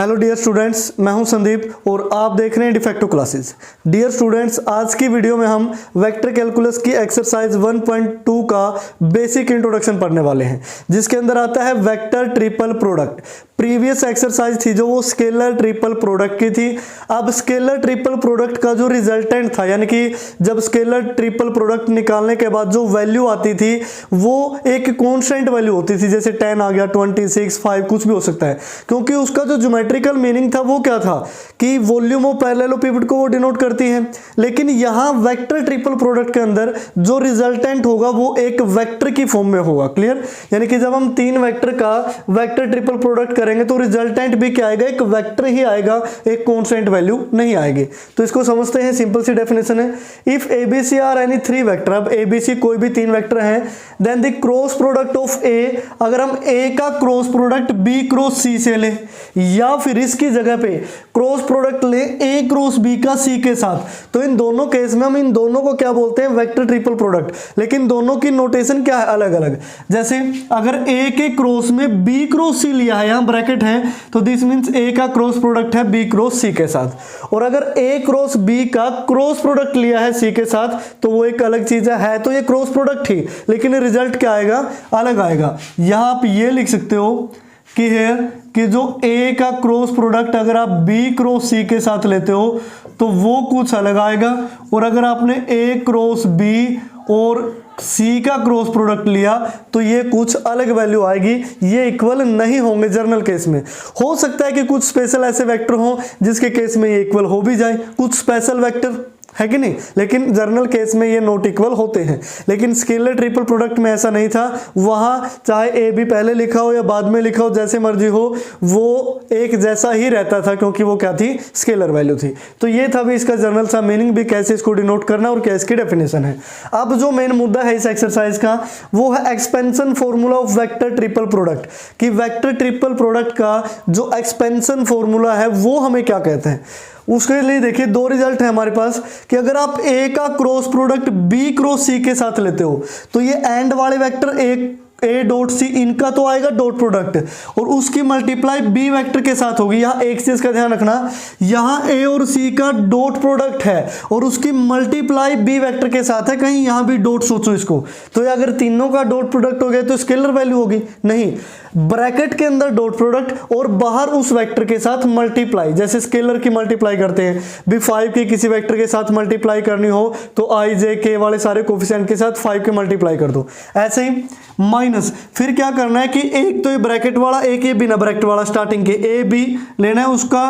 Hello dear students, मैं हूं संदीप और आप देख रहे हैं डिफेक्टो क्लासेस। डियर स्टूडेंट्स, आज की वीडियो में हम वेक्टर कैलकुलस की एक्सरसाइज 1.2 का बेसिक इंट्रोडक्शन पढ़ने वाले हैं, जिसके अंदर आता है vector triple product. Previous exercise थी जो वो स्केलर ट्रिपल प्रोडक्ट की थी। अब स्केलर ट्रिपल प्रोडक्ट का जो रिजल्टेंट था, यानी कि जब स्केलर ट्रिपल प्रोडक्ट निकालने के बाद जो वैल्यू आती थी वो एक कॉन्स्टेंट वैल्यू होती थी, जैसे 10 आ गया, 26, 5 कुछ भी हो सकता है, क्योंकि उसका जो ज्योमेट्रिकल मीनिंग था वो क्या था कि वॉल्यूम ऑफ पैरेललोपिवट को वो डिनोट करती है। लेकिन यहाँ वेक्टर ट्रिपल प्रोडक्ट के अंदर जो रिजल्टेंट होगा वो एक वेक्टर की फॉर्म में होगा। क्लियर? यानी कि जब हम 3 वेक्टर का वेक्टर ट्रिपल प्रोडक्ट करेंगे तो रिजल्टेंट भी क्या आएगा, एक वेक्टर ही आएगा, एक कांस्टेंट वैल्यू नहीं आएगी। तो इसको समझते हैं, सिंपल सी डेफिनेशन है। If ABC are any 3 vector, अब एबीसी कोई भी 3 वेक्टर हैं, then the cross product of A, अगर हम ए का cross product B cross C से लें, या फिर इसकी जगह पे क्रॉस प्रोडक्ट ले ए क्रॉस बी का सी के साथ, तो इन दोनों केस में हम इन दोनों को क्या बोलते हैं, वेक्टर ट्रिपल प्रोडक्ट। लेकिन दोनों की नोटेशन क्या है, अलग अलग। जैसे अगर ए के क्रॉस में बी क्रॉस सी लिया है, यहां ब्रैकेट है, तो दिस मींस ए का क्रॉस प्रोडक्ट है बी क्रॉस सी के साथ। और अगर ए क्रॉस बी का क्रॉस प्रोडक्ट लिया है सी के साथ, तो वो एक अलग चीज है तो ये क्रॉस प्रोडक्ट ही, लेकिन रिजल्ट क्या आएगा, अलग आएगा। यहां आप ये लिख सकते हो कि है कि जो A का क्रॉस प्रोडक्ट अगर आप B क्रॉस C के साथ लेते हो तो वो कुछ अलग आएगा, और अगर आपने A क्रॉस B और C का क्रॉस प्रोडक्ट लिया तो ये कुछ अलग वैल्यू आएगी, ये इक्वल नहीं होंगे जनरल केस में। हो सकता है कि कुछ स्पेशल ऐसे वेक्टर हो जिसके केस में ये इक्वल हो भी जाए, कुछ स्पेशल वेक्टर है कि नहीं, लेकिन जर्नल केस में ये नॉट इक्वल होते हैं। लेकिन स्केलर ट्रिपल प्रोडक्ट में ऐसा नहीं था, वहां चाहे ए बी पहले लिखा हो या बाद में लिखा हो, जैसे मर्जी हो, वो एक जैसा ही रहता था, क्योंकि वो क्या थी, स्केलर वैल्यू थी। तो ये था भी इसका जर्नल सा मीनिंग भी, कैसे इसको डिनोट करना और क्या इसकी डेफिनेशन है। अब जो मेन मुद्दा है इस एक्सरसाइज का वो है expansion formula of vector triple product, कि वेक्टर ट्रिपल प्रोडक्ट का जो एक्सपेंशन फॉर्मूला है वो हमें क्या कहते हैं। उसके लिए देखिए 2 रिजल्ट है हमारे पास, कि अगर आप ए का क्रॉस प्रोडक्ट बी क्रॉस सी के साथ लेते हो तो ये एंड वाले वेक्टर ए डॉट सी, इनका तो आएगा डॉट प्रोडक्ट, और उसकी मल्टीप्लाई बी वेक्टर के साथ होगी। यहाँ एक चीज का ध्यान रखना, यहाँ ए और सी का डॉट प्रोडक्ट है और उसकी मल्टीप्लाई बी वेक्टर के साथ है, कहीं यहाँ भी डॉट सोचो इसको, तो अगर तीनों का डॉट प्रोडक्ट हो गया तो स्केलर वैल्यू होगी, नहीं, ब्रैकेट के अंदर डॉट प्रोडक्ट और बाहर उस वेक्टर के साथ मल्टीप्लाई, जैसे स्केलर की मल्टीप्लाई करते हैं भी 5 की किसी वेक्टर के साथ मल्टीप्लाई करनी हो तो आई जे के वाले सारे कोफिशिएंट के साथ 5 के मल्टीप्लाई कर दो। ऐसे ही माइनस, फिर क्या करना है कि एक तो ये ब्रैकेट वाला, एक ये बिना ब्रैकेट वाला, स्टार्टिंग के ए बी लेना है, उसका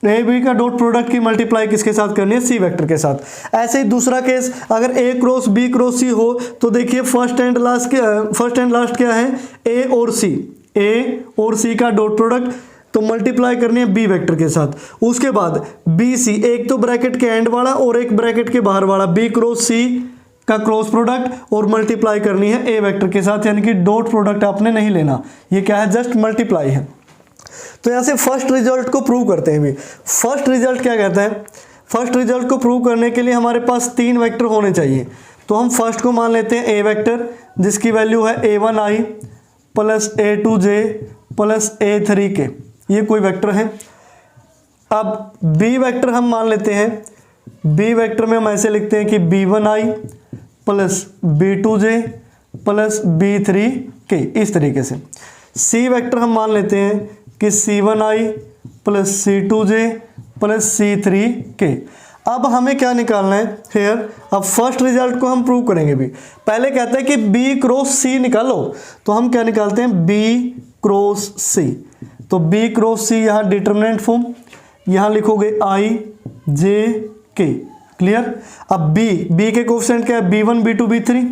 ए बी का डॉट प्रोडक्ट की मल्टीप्लाई किसके साथ करनी है, सी वेक्टर के साथ। ऐसे ही दूसरा केस, अगर ए क्रॉस बी क्रॉस सी हो तो देखिए फर्स्ट एंड लास्ट क्या है, ए और सी, ए और सी का डॉट प्रोडक्ट तो मल्टीप्लाई करनी है बी वेक्टर के साथ। उसके बाद बी सी, एक तो ब्रैकेट के एंड वाला और एक ब्रैकेट के बाहर वाला, बी क्रॉस सी का क्रॉस प्रोडक्ट और मल्टीप्लाई करनी है ए वेक्टर के साथ, यानी कि डॉट प्रोडक्ट आपने नहीं लेना, ये क्या है, जस्ट मल्टीप्लाई है। तो यहां से फर्स्ट रिजल्ट को प्रूव करते हैं भी। फर्स्ट रिजल्ट क्या कहता है, फर्स्ट रिजल्ट को प्रूव करने के लिए हमारे पास 3 वेक्टर होने चाहिए। तो हम फर्स्ट को मान लेते हैं ए वेक्टर, जिसकी वैल्यू है a1i plus a2j plus a3k, ये कोई वेक्टर है। अब बी वेक्टर हम मान लेते हैं, बी वेक्टर में हम ऐसे लिखते हैं कि b1i plus b2j plus b3k, इस तरीके से। सी वेक्टर हम मान लेते हैं कि c1i plus c2j plus c3k। अब हमें क्या निकालना है हेयर, अब फर्स्ट रिजल्ट को हम प्रूव करेंगे भी। पहले कहते हैं कि b क्रॉस c निकालो, तो हम क्या निकालते हैं, b क्रॉस c। तो b क्रॉस c यहाँ डिटरमिनेंट फॉर्म, यहाँ लिखोगे i j k। क्लियर? अब b के कोफिशिएंट क्या है, b1 b2 b3,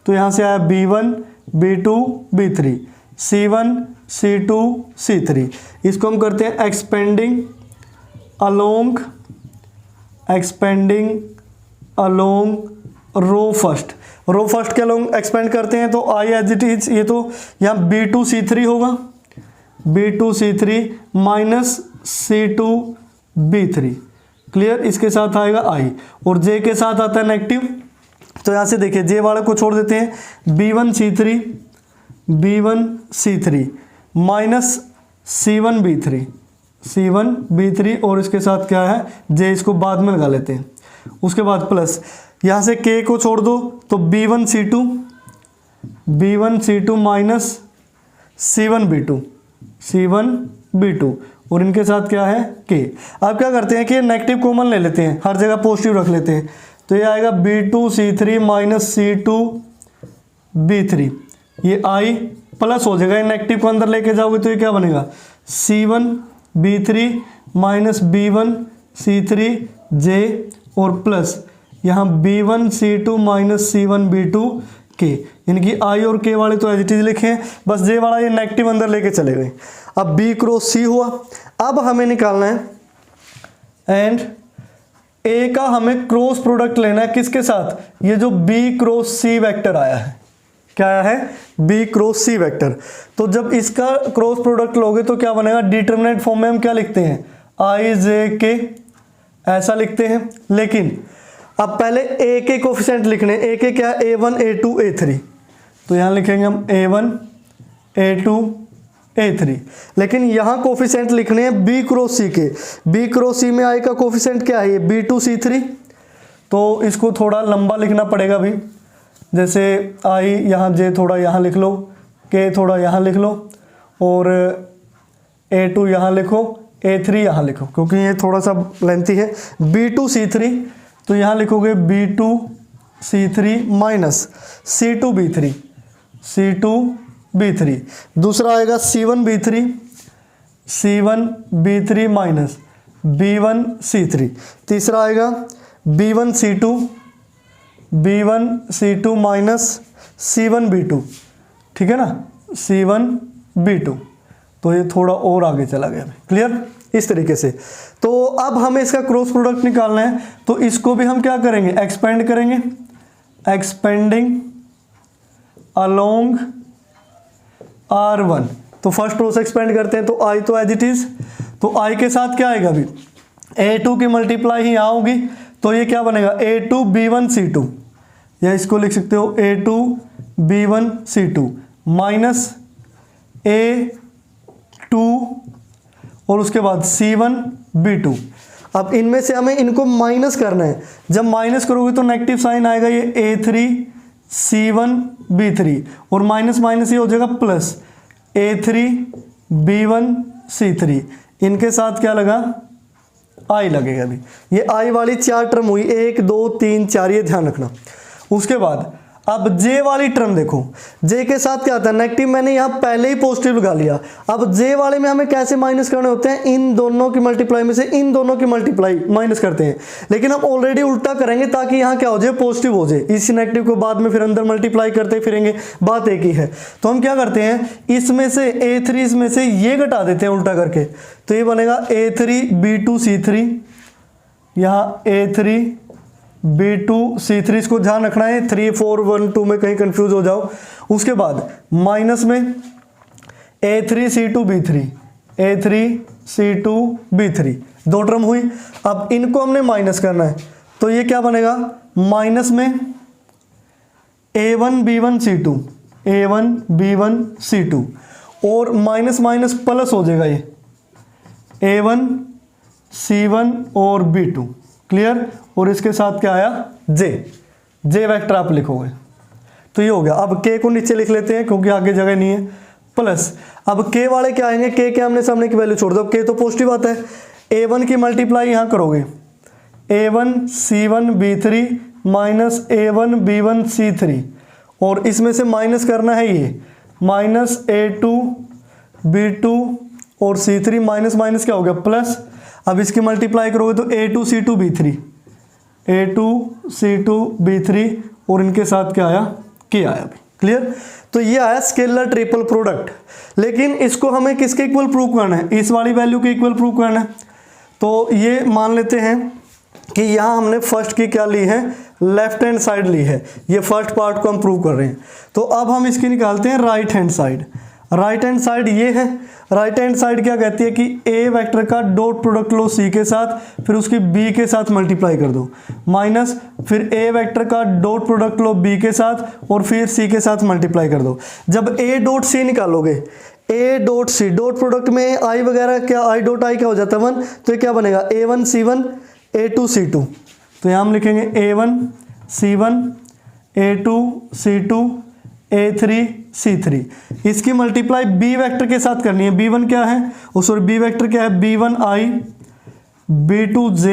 तो यहाँ से आया b1 b2 b3, c1 c2 c3। इसको हम करते हैं एक्सपेंडिंग अलोंग रो फर्स्ट के अलोंग एक्सपेंड करते हैं, तो आई एज इट इज, ये तो यहाँ b2 c3 होगा, b2 c3 minus c2 b3। Clear? इसके साथ आएगा i, और j के साथ आता है नेगेटिव, तो यहाँ से देखिए j वाले को छोड़ देते हैं, b1 c3 माइनस C1B3 और इसके साथ क्या है J, इसको बाद में लगा लेते हैं। उसके बाद प्लस यहाँ से K को छोड़ दो तो B1C2 माइनस C1B2 और इनके साथ क्या है K। अब क्या करते हैं कि नेगेटिव कॉमन ले लेते हैं, हर जगह पॉजिटिव रख लेते हैं, तो ये आएगा B2C3 माइनस C2B3, ये I प्लस हो जाएगा, नेगेटिव को अंदर लेके जाओगे तो ये क्या बनेगा C1B3 माइनस B1C3J और प्लस यहाँ B1C2 माइनस C1B2K। इनकी I और K वाले तो एज इट इज लिखे हैं, बस J वाला ये नेगेटिव अंदर लेके चले गए। अब B क्रॉस C हुआ। अब हमें निकालना है एंड A का हमें क्रॉस प्रोडक्ट लेना है किसके साथ, ये जो B क्रॉस C वेक्टर आया है, क्या आया है B क्रॉस C वेक्टर। तो जब इसका क्रॉस प्रोडक्ट लोगे तो क्या बनेगा, डिटरमिनेंट फॉर्म में हम क्या लिखते हैं IJK ऐसा लिखते हैं। लेकिन अब पहले A के कोफिशिएंट लिखने, A के क्या A1 A2 A3, तो यहाँ लिखेंगे हम A1 A2 A3। लेकिन यहाँ कोफिशिएंट लिखने हैं B क्रॉस C के, B क्रॉस C में I का कोफिशिएंट क्या है ये B2C3, तो इसको थोड़ा लंबा लिखना पड़ेगा भी, जैसे I यहाँ J थोड़ा यहाँ लिख लो, K थोड़ा यहाँ लिख लो और A2 यहाँ लिखो, A3 यहाँ लिखो, क्योंकि ये थोड़ा सा लेंथी है। B2C3 तो यहाँ लिखोगे B2C3 माइनस C2B3, दूसरा आएगा C1B3 माइनस B1C3, तीसरा आएगा B1C2 माइनस C1B2, ठीक है ना C1B2। तो ये थोड़ा और आगे चला गया, क्लियर इस तरीके से। तो अब हमें इसका क्रॉस प्रोडक्ट निकालना है, तो इसको भी हम क्या करेंगे एक्सपेंड करेंगे, एक्सपेंडिंग अलोंग R1। तो फर्स्ट रो से एक्सपेंड करते हैं तो I तो एज इट इज, तो I के साथ क्या आएगा अभी A2 की मल्टीप्लाई ही यहाँ होगी, तो ये क्या बनेगा A2B1C2, या इसको लिख सकते हो A2B1C2 माइनस A2 और उसके बाद C1B2। अब इनमें से हमें इनको माइनस करना है, जब माइनस करोगे तो नेगेटिव साइन आएगा, ये A3C1B3 और माइनस माइनस ये हो जाएगा प्लस A3B1C3, इनके साथ क्या लगा I लगेगा। अभी ये I वाली 4 टर्म हुई, 1 2 3 4, ये ध्यान रखना। उसके बाद अब J वाली टर्म देखो, J के साथ क्या आता है नेगेटिव, मैंने यहाँ पहले ही पॉजिटिव लगा लिया। अब J वाले में हमें कैसे माइनस करने होते हैं, इन दोनों की मल्टीप्लाई में से इन दोनों की मल्टीप्लाई माइनस करते हैं, लेकिन हम ऑलरेडी उल्टा करेंगे ताकि यहाँ क्या हो जाए पॉजिटिव हो जाए, इस नेगेटिव को बाद में फिर अंदर मल्टीप्लाई करते फिरेंगे, बात एक ही है। तो हम क्या करते हैं इसमें से A3 इसमें से ये घटा देते हैं उल्टा करके, तो ये बनेगा A3B2C3, यहाँ A3B2C3, इसको ध्यान रखना है 3 4 1 2 में कहीं कंफ्यूज हो जाओ। उसके बाद माइनस में A3C2B3 दो टर्म हुई। अब इनको हमने माइनस करना है, तो ये क्या बनेगा माइनस में A1B1C2 और माइनस माइनस प्लस हो जाएगा, ये A1C1 और B2, क्लियर। और इसके साथ क्या आया J वेक्टर आप लिखोगे, तो ये हो गया। अब K को नीचे लिख लेते हैं क्योंकि आगे जगह नहीं है, प्लस अब K वाले क्या आएंगे, K के हमने सामने की वैल्यू छोड़ दो, K तो पॉजिटिव आता है, A1 की मल्टीप्लाई यहाँ करोगे A1C1B3 माइनस A1B1C3 और इसमें से माइनस करना है ये माइनस A2B2 और C3, माइनस माइनस क्या हो गया प्लस। अब इसकी मल्टीप्लाई करोगे तो A2C2B3 और इनके साथ क्या आया K आया, क्लियर। तो ये आया स्केलर ट्रिपल प्रोडक्ट। लेकिन इसको हमें किसके इक्वल प्रूव करना है, इस वाली वैल्यू के इक्वल प्रूव करना है। तो ये मान लेते हैं कि यहाँ हमने फर्स्ट की क्या ली है, लेफ्ट हैंड साइड ली है, ये फर्स्ट पार्ट को हम प्रूव कर रहे हैं। तो अब हम इसकी निकालते हैं right hand side. Right hand side ये है, राइट हैंड साइड क्या कहती है कि A वेक्टर का डॉट प्रोडक्ट लो C के साथ, फिर उसकी B के साथ मल्टीप्लाई कर दो, माइनस फिर A वेक्टर का डॉट प्रोडक्ट लो B के साथ और फिर C के साथ मल्टीप्लाई कर दो। जब A डॉट C निकालोगे, A dot C, dot product में आई वगैरह क्या, आई डॉट आई क्या हो जाता है 1, तो ये क्या बनेगा A1 C1 A2 C2। तो यहाँ हम लिखेंगे A1 C1 A2 C2 A3 C3। इसकी मल्टीप्लाई बी वेक्टर के साथ करनी है। B1 क्या है, सॉरी बी वेक्टर क्या है, B1I B2J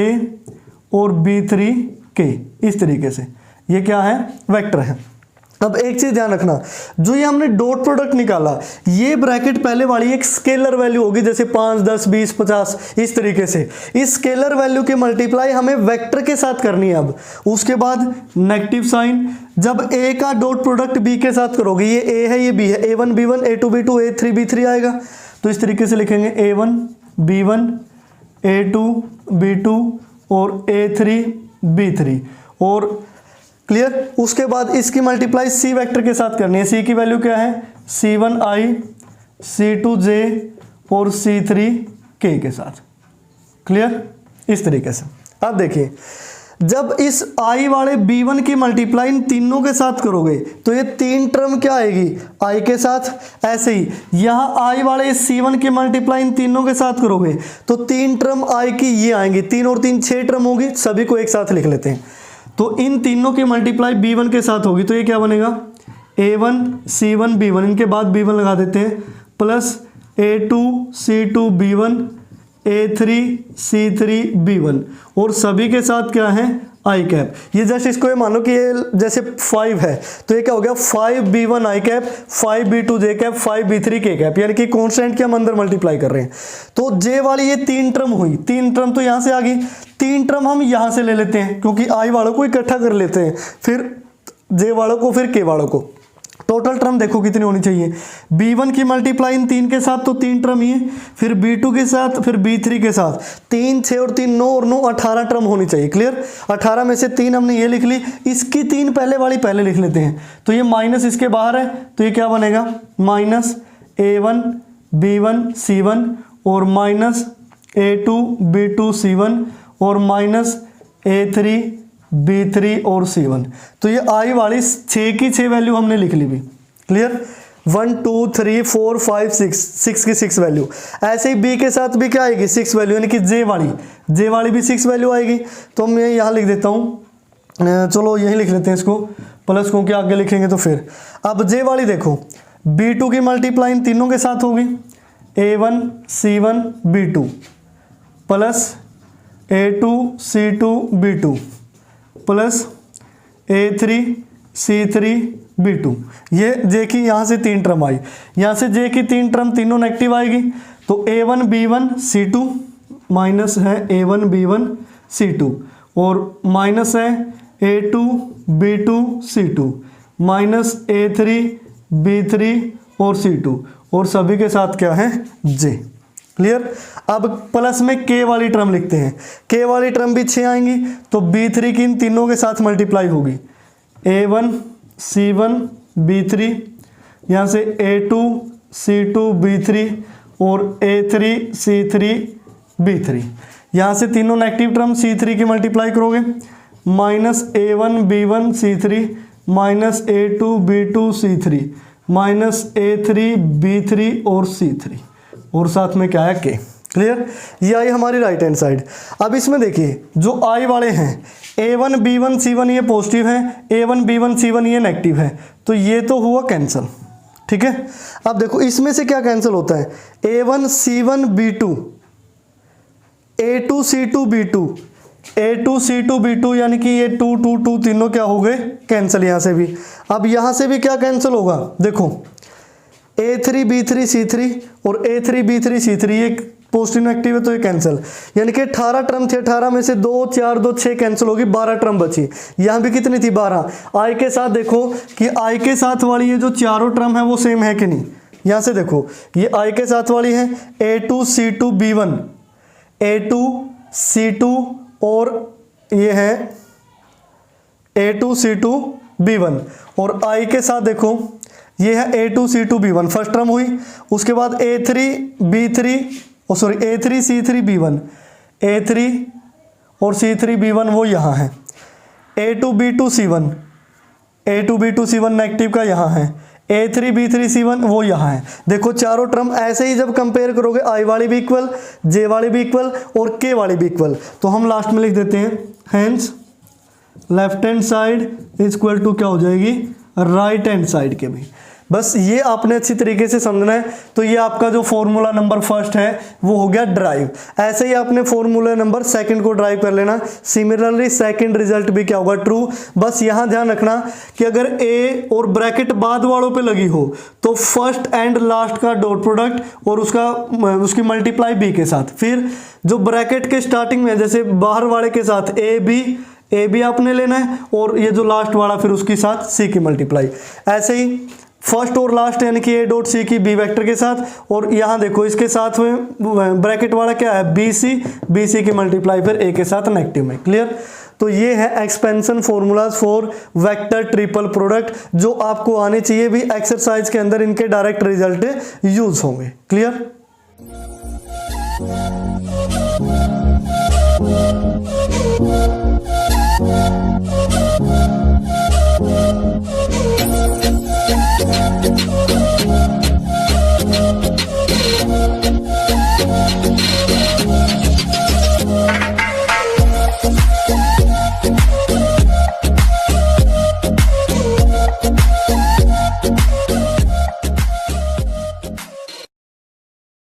और B3K। इस तरीके से ये क्या है, वेक्टर है। अब एक चीज ध्यान रखना, जो ये हमने डॉट प्रोडक्ट निकाला, ये ब्रैकेट पहले वाली एक स्केलर वैल्यू होगी, जैसे 5 10 20 50 इस तरीके से। इस स्केलर वैल्यू की मल्टीप्लाई हमें वेक्टर के साथ करनी है। अब उसके बाद नेगेटिव साइन, जब ए का डॉट प्रोडक्ट बी के साथ करोगे, ये ए है ये बी है, A1 B1 A2 B2 A3 B3 आएगा। तो इस तरीके से लिखेंगे A1 B1 A2 B2 और A3 B3 और क्लियर। उसके बाद इसकी मल्टीप्लाई सी वेक्टर के साथ करनी है। सी की वैल्यू क्या है, C1I C2J और C3K के साथ। क्लियर, इस तरीके से। अब देखिए, जब इस I वाले B1 की मल्टीप्लाई इन तीनों के साथ करोगे तो ये तीन टर्म क्या आएगी, I के साथ। ऐसे ही यहाँ I वाले इस C1 की मल्टीप्लाई इन तीनों के साथ करोगे तो तीन टर्म I की ये आएंगी, 3 और 3 6 टर्म होगी। सभी को एक साथ लिख लेते हैं। तो इन तीनों की मल्टीप्लाई B1 के साथ होगी, तो ये क्या बनेगा, A1 C1 B1, इनके बाद B1 लगा देते हैं, plus A2 C2 B1 A3 C3 B1 और सभी के साथ क्या है, I कैप। ये जस्ट इसको ये मानो कि ये जैसे 5 है, तो ये क्या हो गया 5B1 I cap, 5B2 J cap, 5B3 K cap, यानी कि कॉन्स्टेंट के हम अंदर मल्टीप्लाई कर रहे हैं। तो J वाली ये तीन टर्म हुई, तीन टर्म तो यहाँ से आ गई, तीन टर्म हम यहाँ से ले लेते हैं क्योंकि I वालों को इकट्ठा कर लेते हैं, फिर J वालों को, फिर K वालों को। टोटल टर्म देखो कितनी होनी चाहिए, B1 की मल्टीप्लाई इन तीन के साथ तो तीन टर्म ही है, फिर B2 के साथ, फिर B3 के साथ, 3 6 और 3 9 और 9 18 टर्म होनी चाहिए। क्लियर, 18 में से 3 हमने ये लिख ली, इसकी 3 पहले वाली पहले लिख लेते हैं। तो ये माइनस इसके बाहर है, तो ये क्या बनेगा, माइनस A1 B1 C1 और माइनस A2 B2 C1 और माइनस A3 B3 और C1। तो ये I वाली 6 की 6 वैल्यू हमने लिख ली भी। क्लियर, 1 2 3 4 5 6 की 6 वैल्यू। ऐसे ही B के साथ भी क्या आएगी, 6 वैल्यू, यानी कि J वाली भी 6 वैल्यू आएगी। तो मैं यहाँ लिख देता हूँ, चलो यही लिख लेते हैं इसको, प्लस क्योंकि आगे लिखेंगे तो फिर। अब J वाली देखो, B2 की मल्टीप्लाई इन तीनों के साथ होगी, A1 C1 B2 plus A2 C2 B2 plus A3 C3 B2। ये J की यहाँ से 3 टर्म आई, यहाँ से J की 3 टर्म तीनों नेगेटिव आएगी। तो A1 B1 C2 माइनस है A1 B1 C2 और माइनस है A2 B2 C2 minus A3 B3 और C2 और सभी के साथ क्या है, J। क्लियर। अब प्लस में K वाली टर्म लिखते हैं, K वाली टर्म भी 6 आएंगी, तो B3 की इन तीनों के साथ मल्टीप्लाई होगी, A1 C1 B3, यहाँ से A2 C2 B3 और A3 C3 B3। यहाँ से तीनों नेगेटिव टर्म C3 की मल्टीप्लाई करोगे, minus A1 B1 C3 minus A2 B2 C3 minus A3 B3 और C3 और साथ में क्या है K। क्लियर, ये आई हमारी राइट हैंड साइड। अब इसमें देखिए जो I वाले हैं, A1 B1 C1 ये पॉजिटिव है, A1 B1 C1 ये नेगेटिव है, तो ये तो हुआ कैंसिल। ठीक है, अब देखो इसमें से क्या कैंसिल होता है, A1 C1 B2 A2 C2 B2 A2 C2 B2, यानी कि ये 2 2 2 तीनों क्या हो गए कैंसिल। यहाँ से भी, अब यहाँ से भी क्या कैंसिल होगा, देखो A3 B3 C3 और A3 B3 C3 ये पॉजिटिव नेगेटिव है तो ये कैंसिल, यानी कि 18 टर्म थे, 18 में से 2 4 2 6 कैंसिल होगी, 12 टर्म बची। यहाँ भी कितनी थी, 12। I के साथ देखो कि I के साथ वाली ये जो चारों टर्म है वो सेम है कि नहीं। यहाँ से देखो ये I के साथ वाली है A2 C2 B1 A2 C2 और ये है A2 C2 B1 और I के साथ देखो ये है A2 C2 B1, first term हुई। उसके बाद A3 B3 sorry A3 C3 B1 A3 और C3 B1 वो यहाँ है, A2 B2 C1 A2 B2 C1 negative का यहाँ है, A3 B3 C1 वो यहाँ है। देखो चारों टर्म ऐसे ही जब कंपेयर करोगे I वाली भी इक्वल, J वाली भी इक्वल और K वाली भी इक्वल, तो हम लास्ट में लिख देते हैं hence left hand side is equal to क्या हो जाएगी, राइट हैंड साइड के भी। बस ये आपने अच्छी तरीके से समझना है। तो ये आपका जो फॉर्मूला नंबर फर्स्ट है वो हो गया ड्राइव। ऐसे ही आपने फॉर्मूला नंबर सेकंड को ड्राइव कर लेना। सिमिलरली सेकंड रिजल्ट भी क्या होगा, ट्रू। बस यहां ध्यान रखना कि अगर ए और ब्रैकेट बाद वालों पे लगी हो तो फर्स्ट एंड लास्ट का डॉट प्रोडक्ट और उसकी मल्टीप्लाई बी के साथ, फिर जो ब्रैकेट के स्टार्टिंग में जैसे बाहर वाले के साथ ए बी आपने लेना है और ये जो लास्ट वाला फिर उसके साथ सी की मल्टीप्लाई। ऐसे ही फर्स्ट और लास्ट यानी कि ए डॉट सी की बी वेक्टर के साथ, और यहाँ देखो इसके साथ में ब्रैकेट वाला क्या है, बी सी की मल्टीप्लाई फिर ए के साथ नेगेटिव में। क्लियर। तो ये है expansion formulas for vector triple product, जो आपको आने चाहिए भी एक्सरसाइज के अंदर, इनके डायरेक्ट रिजल्ट यूज होंगे। क्लियर।